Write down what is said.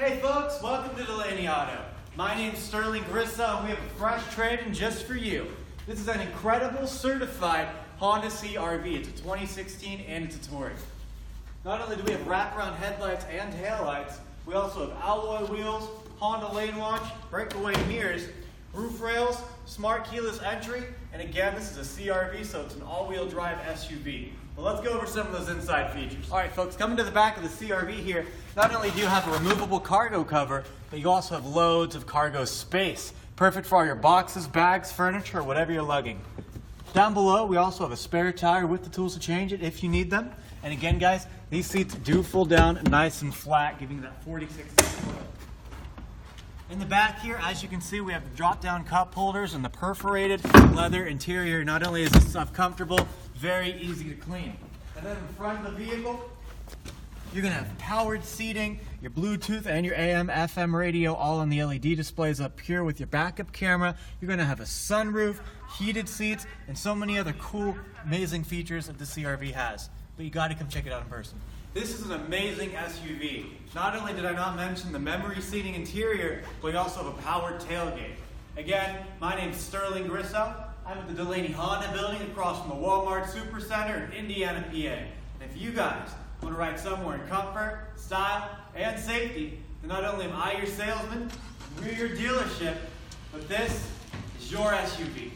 Hey folks, welcome to Delaney Auto. My name's Sterling Grissa and we have a fresh trade-in just for you. This is an incredible certified Honda CR-V. It's a 2016 and it's a touring. Not only do we have wraparound headlights and taillights, we also have alloy wheels, Honda lane watch, breakaway mirrors, roof rails, smart keyless entry, and again, this is a CR-V, so it's an all-wheel drive SUV. But let's go over some of those inside features. All right, folks, coming to the back of the CR-V here, not only do you have a removable cargo cover, but you also have loads of cargo space. Perfect for all your boxes, bags, furniture, or whatever you're lugging. Down below, we also have a spare tire with the tools to change it if you need them. And again, guys, these seats do fold down nice and flat, giving you that 46. In the back here, as you can see, we have the drop-down cup holders and the perforated leather interior. Not only is this stuff comfortable, very easy to clean. And then in front of the vehicle, you're going to have powered seating, your Bluetooth and your AM, FM radio all on the LED displays up here with your backup camera. You're going to have a sunroof, heated seats, and so many other cool, amazing features that the CR-V has. But you got to come check it out in person. This is an amazing SUV. Not only did I not mention the memory seating interior, but we also have a powered tailgate. Again, my name's Sterling Grissa. I'm at the Delaney Honda building across from the Walmart Supercenter in Indiana, PA. And if you guys want to ride somewhere in comfort, style, and safety, then not only am I your salesman, we're your dealership, but this is your SUV.